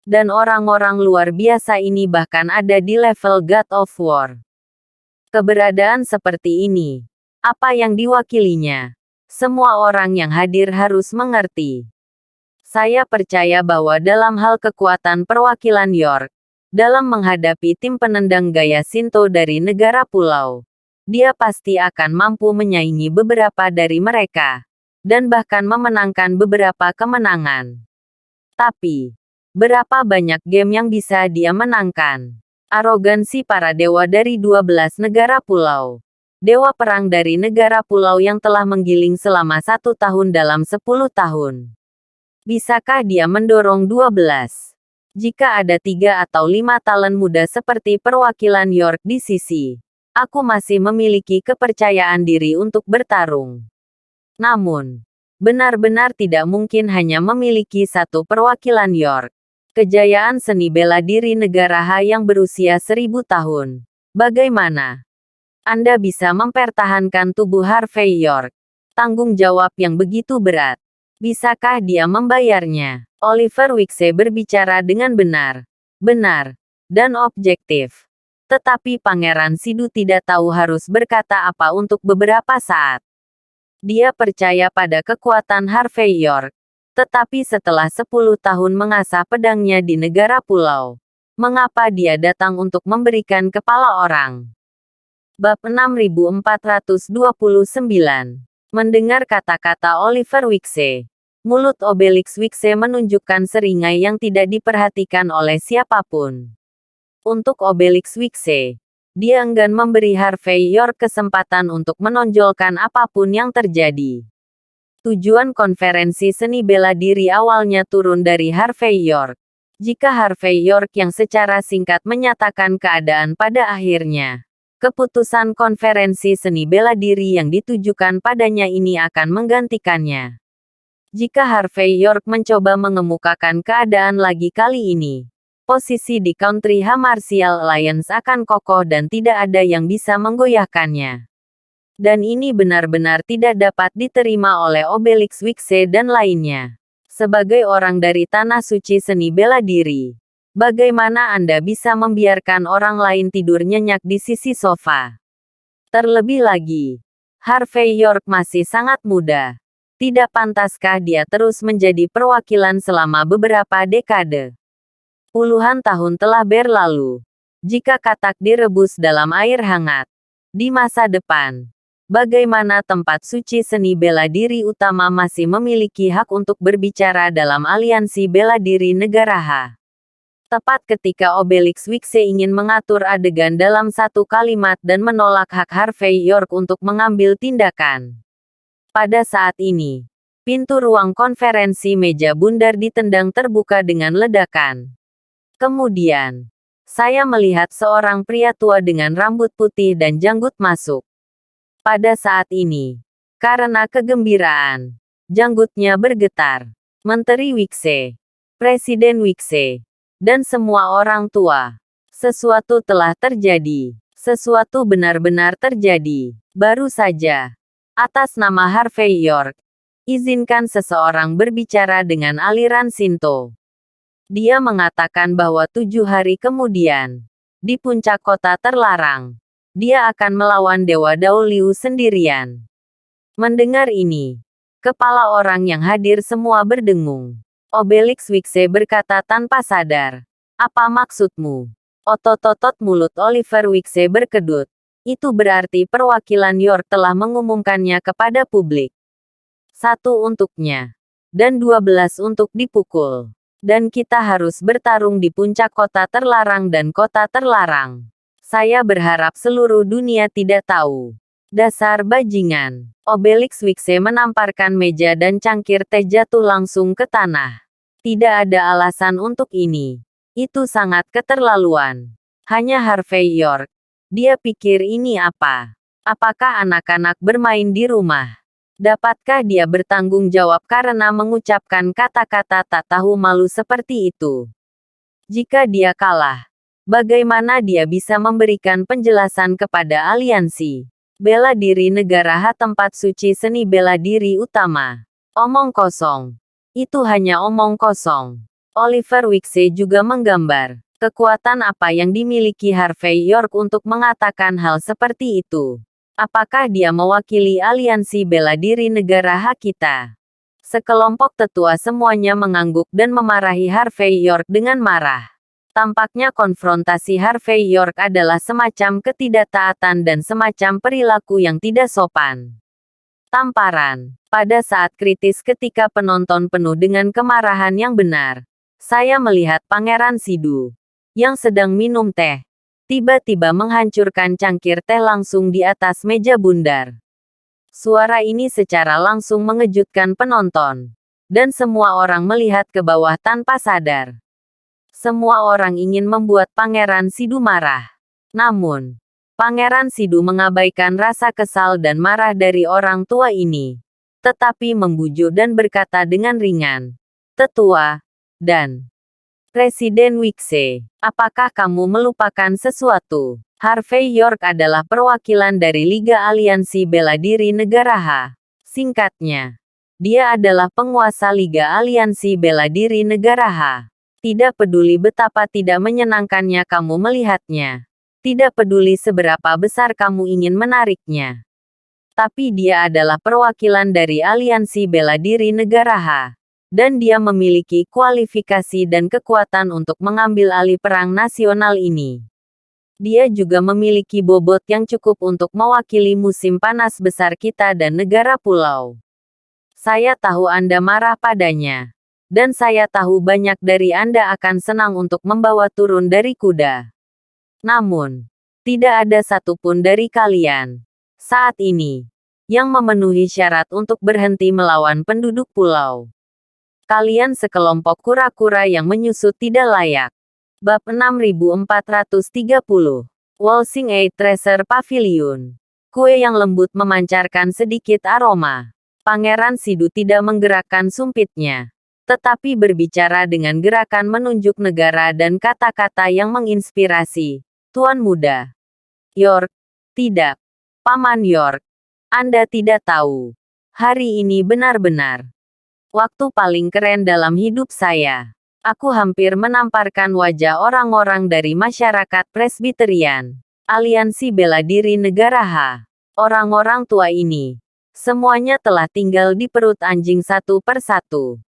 Speaker 1: Dan orang-orang luar biasa ini bahkan ada di level God of War. Keberadaan seperti ini, apa yang diwakilinya? Semua orang yang hadir harus mengerti. Saya percaya bahwa dalam hal kekuatan perwakilan York, dalam menghadapi tim penendang gaya Shinto dari negara pulau, dia pasti akan mampu menyaingi beberapa dari mereka, dan bahkan memenangkan beberapa kemenangan. Tapi, berapa banyak game yang bisa dia menangkan? Arogansi para dewa dari 12 negara pulau. Dewa perang dari negara pulau yang telah menggiling selama 1 tahun dalam 10 tahun. Bisakah dia mendorong 12? Jika ada 3 atau 5 talent muda seperti perwakilan York di sisi, aku masih memiliki kepercayaan diri untuk bertarung. Namun, benar-benar tidak mungkin hanya memiliki 1 perwakilan York. Kejayaan seni bela diri negara Ha yang berusia 1000 tahun. Bagaimana Anda bisa mempertahankan tubuh Harvey York? Tanggung jawab yang begitu berat. Bisakah dia membayarnya? Oliver Wickse berbicara dengan benar, dan objektif. Tetapi Pangeran Sidu tidak tahu harus berkata apa untuk beberapa saat. Dia percaya pada kekuatan Harvey York. Tetapi setelah 10 tahun mengasah pedangnya di negara pulau, mengapa dia datang untuk memberikan kepala orang? Bab 6429. Mendengar kata-kata Oliver Wickse, mulut Obelix Wickse menunjukkan seringai yang tidak diperhatikan oleh siapapun. Untuk Obelix Wickse, dia enggan memberi Harvey York kesempatan untuk menonjolkan apapun yang terjadi. Tujuan konferensi seni bela diri awalnya turun dari Harvey York. Jika Harvey York yang secara singkat menyatakan keadaan pada akhirnya, keputusan konferensi seni bela diri yang ditujukan padanya ini akan menggantikannya. Jika Harvey York mencoba mengemukakan keadaan lagi kali ini, posisi di Country Ha Martial Alliance akan kokoh dan tidak ada yang bisa menggoyahkannya. Dan ini benar-benar tidak dapat diterima oleh Obelix Wickse dan lainnya. Sebagai orang dari Tanah Suci Seni Bela Diri, bagaimana Anda bisa membiarkan orang lain tidur nyenyak di sisi sofa? Terlebih lagi, Harvey York masih sangat muda. Tidak pantaskah dia terus menjadi perwakilan selama beberapa dekade? Puluhan tahun telah berlalu. Jika katak direbus dalam air hangat, di masa depan, bagaimana tempat suci seni bela diri utama masih memiliki hak untuk berbicara dalam aliansi bela diri negara Ha? Tepat ketika Obelix Wickse ingin mengatur adegan dalam satu kalimat dan menolak hak Harvey York untuk mengambil tindakan. Pada saat ini, pintu ruang konferensi meja bundar ditendang terbuka dengan ledakan. Kemudian, Saya melihat seorang pria tua dengan rambut putih dan janggut masuk. Pada saat ini, karena kegembiraan, janggutnya bergetar. Menteri Wikse, Presiden Wikse, dan semua orang tua. Sesuatu telah terjadi. Sesuatu benar-benar terjadi. Baru saja. Atas nama Harvey York, izinkan seseorang berbicara dengan aliran Shinto. Dia mengatakan bahwa 7 hari kemudian, di puncak kota terlarang, dia akan melawan Dewa Dao Liu sendirian. Mendengar ini, kepala orang yang hadir semua berdengung. Obelix Wikse berkata tanpa sadar. Apa maksudmu? Otot-otot mulut Oliver Wikse berkedut. Itu berarti perwakilan York telah mengumumkannya kepada publik. 1 untuknya. Dan 12 untuk dipukul. Dan kita harus bertarung di puncak kota terlarang dan kota terlarang. Saya berharap seluruh dunia tidak tahu. Dasar bajingan. Obelix Wikse menamparkan meja dan cangkir teh jatuh langsung ke tanah. Tidak ada alasan untuk ini. Itu sangat keterlaluan. Hanya Harvey York. Dia pikir ini apa? Apakah anak-anak bermain di rumah? Dapatkah dia bertanggung jawab karena mengucapkan kata-kata tak tahu malu seperti itu? Jika dia kalah, bagaimana dia bisa memberikan penjelasan kepada aliansi? Bela diri negara tempat suci seni bela diri utama. Omong kosong. Itu hanya omong kosong. Oliver Wikse juga menggambar kekuatan apa yang dimiliki Harvey York untuk mengatakan hal seperti itu. Apakah dia mewakili aliansi bela diri negara hak kita? Sekelompok tetua semuanya mengangguk dan memarahi Harvey York dengan marah. Tampaknya konfrontasi Harvey York adalah semacam ketidaktaatan dan semacam perilaku yang tidak sopan. Tamparan. Pada saat kritis ketika penonton penuh dengan kemarahan yang benar, saya melihat Pangeran Sidu, yang sedang minum teh, tiba-tiba menghancurkan cangkir teh langsung di atas meja bundar. Suara ini secara langsung mengejutkan penonton, dan semua orang melihat ke bawah tanpa sadar. Semua orang ingin membuat Pangeran Sidu marah. Namun, Pangeran Sidu mengabaikan rasa kesal dan marah dari orang tua ini, tetapi membujuk dan berkata dengan ringan, "Tetua dan Presiden Wikse, apakah kamu melupakan sesuatu? Harvey York adalah perwakilan dari Liga Aliansi Bela Diri Negara H. Singkatnya, dia adalah penguasa Liga Aliansi Bela Diri Negara H. Tidak peduli betapa tidak menyenangkannya kamu melihatnya. Tidak peduli seberapa besar kamu ingin menariknya. Tapi dia adalah perwakilan dari Aliansi Bela Diri Negara H. Dan dia memiliki kualifikasi dan kekuatan untuk mengambil alih perang nasional ini. Dia juga memiliki bobot yang cukup untuk mewakili musim panas besar kita dan negara pulau. Saya tahu Anda marah padanya. Dan saya tahu banyak dari Anda akan senang untuk membawa turun dari kuda. Namun, tidak ada satupun dari kalian, saat ini, yang memenuhi syarat untuk berhenti melawan penduduk pulau. Kalian sekelompok kura-kura yang menyusut tidak layak. Bab 6430. Waltzing Eight Treasure Pavilion. Kue yang lembut memancarkan sedikit aroma. Pangeran Sidu tidak menggerakkan sumpitnya, tetapi berbicara dengan gerakan menunjuk negara dan kata-kata yang menginspirasi. Tuan Muda York. Tidak. Paman York. Anda tidak tahu. Hari ini benar-benar waktu paling keren dalam hidup saya. Aku hampir menamparkan wajah orang-orang dari masyarakat Presbyterian, Aliansi Bela Diri Negara H. Orang-orang tua ini, semuanya telah tinggal di perut anjing satu persatu.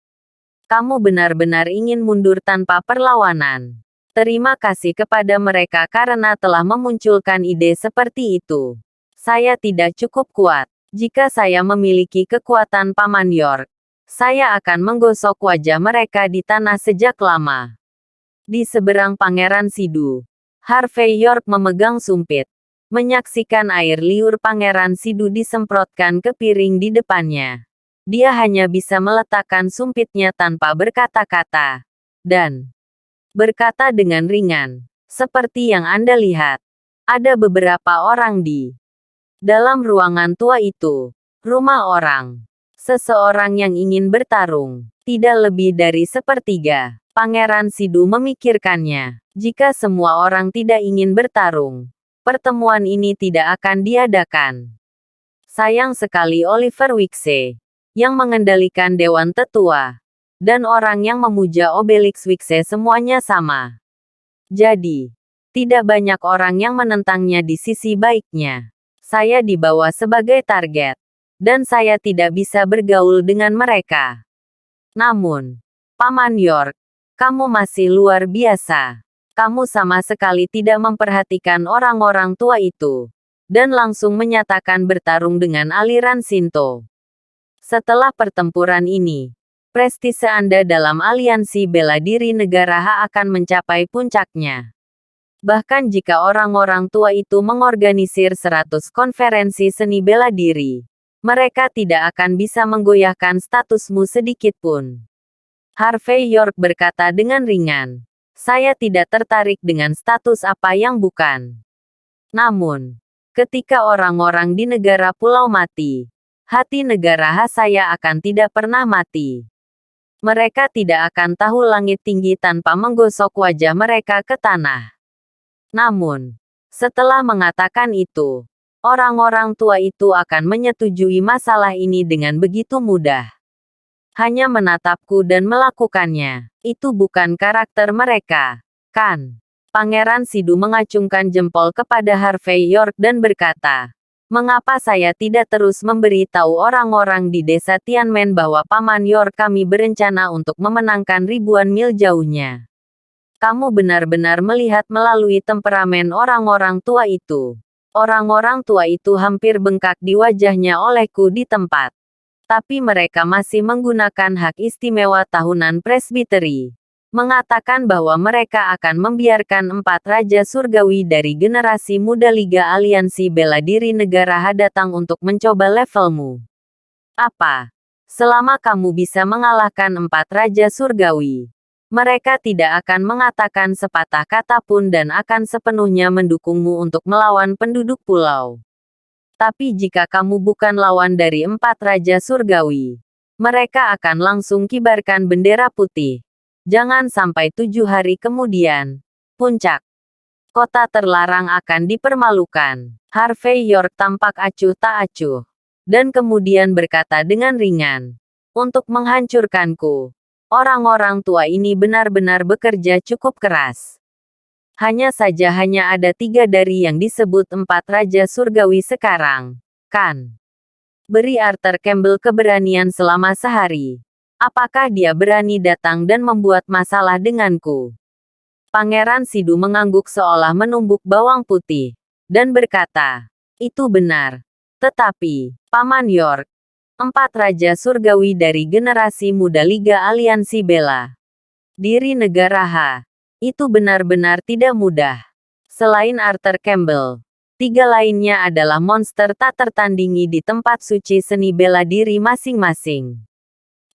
Speaker 1: Kamu benar-benar ingin mundur tanpa perlawanan. Terima kasih kepada mereka karena telah memunculkan ide seperti itu. Saya tidak cukup kuat. Jika saya memiliki kekuatan Paman York, saya akan menggosok wajah mereka di tanah sejak lama. Di seberang Pangeran Sidu, Harvey York memegang sumpit, menyaksikan air liur Pangeran Sidu disemprotkan ke piring di depannya. Dia hanya bisa meletakkan sumpitnya tanpa berkata-kata, dan berkata dengan ringan, Seperti yang Anda lihat, ada beberapa orang di dalam ruangan tua itu. Rumah orang. Seseorang yang ingin bertarung. Tidak lebih dari sepertiga. Pangeran Sidu memikirkannya. Jika semua orang tidak ingin bertarung, pertemuan ini tidak akan diadakan. Sayang sekali Oliver Wixe, yang mengendalikan Dewan Tetua, dan orang yang memuja Obelix Wixe semuanya sama. Jadi, tidak banyak orang yang menentangnya di sisi baiknya. Saya dibawa sebagai target, dan saya tidak bisa bergaul dengan mereka. Namun, Paman York, kamu masih luar biasa. Kamu sama sekali tidak memperhatikan orang-orang tua itu, dan langsung menyatakan bertarung dengan aliran Shinto. Setelah pertempuran ini, prestise Anda dalam aliansi bela diri negara H akan mencapai puncaknya. Bahkan jika orang-orang tua itu mengorganisir 100 konferensi seni bela diri, mereka tidak akan bisa menggoyahkan statusmu sedikit pun. Harvey York berkata dengan ringan. Saya tidak tertarik dengan status apa yang bukan. Namun, ketika orang-orang di negara pulau mati, hati negara H saya akan tidak pernah mati. Mereka tidak akan tahu langit tinggi tanpa menggosok wajah mereka ke tanah. Namun, setelah mengatakan itu, orang-orang tua itu akan menyetujui masalah ini dengan begitu mudah. Hanya menatapku dan melakukannya. Itu bukan karakter mereka, kan? Pangeran Sidu mengacungkan jempol kepada Harvey York dan berkata, mengapa saya tidak terus memberi tahu orang-orang di desa Tianmen bahwa Paman York kami berencana untuk memenangkan ribuan mil jauhnya? Kamu benar-benar melihat melalui temperamen orang-orang tua itu. Orang-orang tua itu hampir bengkak di wajahnya olehku di tempat. Tapi mereka masih menggunakan hak istimewa tahunan presbiteri. Mengatakan bahwa mereka akan membiarkan 4 Raja Surgawi dari generasi muda Liga Aliansi Bela Diri Negara H datang untuk mencoba levelmu. Apa? Selama kamu bisa mengalahkan 4 Raja Surgawi, mereka tidak akan mengatakan sepatah kata pun dan akan sepenuhnya mendukungmu untuk melawan penduduk pulau. Tapi jika kamu bukan lawan dari 4 Raja Surgawi, mereka akan langsung kibarkan bendera putih. Jangan sampai 7 hari kemudian, puncak kota terlarang akan dipermalukan. Harvey York tampak acuh tak acuh, dan kemudian berkata dengan ringan, untuk menghancurkanku. Orang-orang tua ini benar-benar bekerja cukup keras. Hanya saja hanya ada 3 dari yang disebut 4 Raja Surgawi sekarang, kan? Beri Arthur Campbell keberanian selama sehari. Apakah dia berani datang dan membuat masalah denganku? Pangeran Sidu mengangguk seolah menumbuk bawang putih, dan berkata, itu benar. Tetapi, Paman York, 4 Raja Surgawi dari generasi muda Liga Aliansi Bela Diri Negara H. Itu benar-benar tidak mudah. Selain Arthur Campbell, 3 lainnya adalah monster tak tertandingi di tempat suci seni bela diri masing-masing.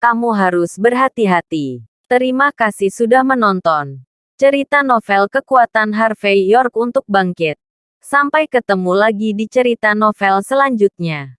Speaker 1: Kamu harus berhati-hati. Terima kasih sudah menonton cerita novel kekuatan Harvey York untuk bangkit. Sampai ketemu lagi di cerita novel selanjutnya.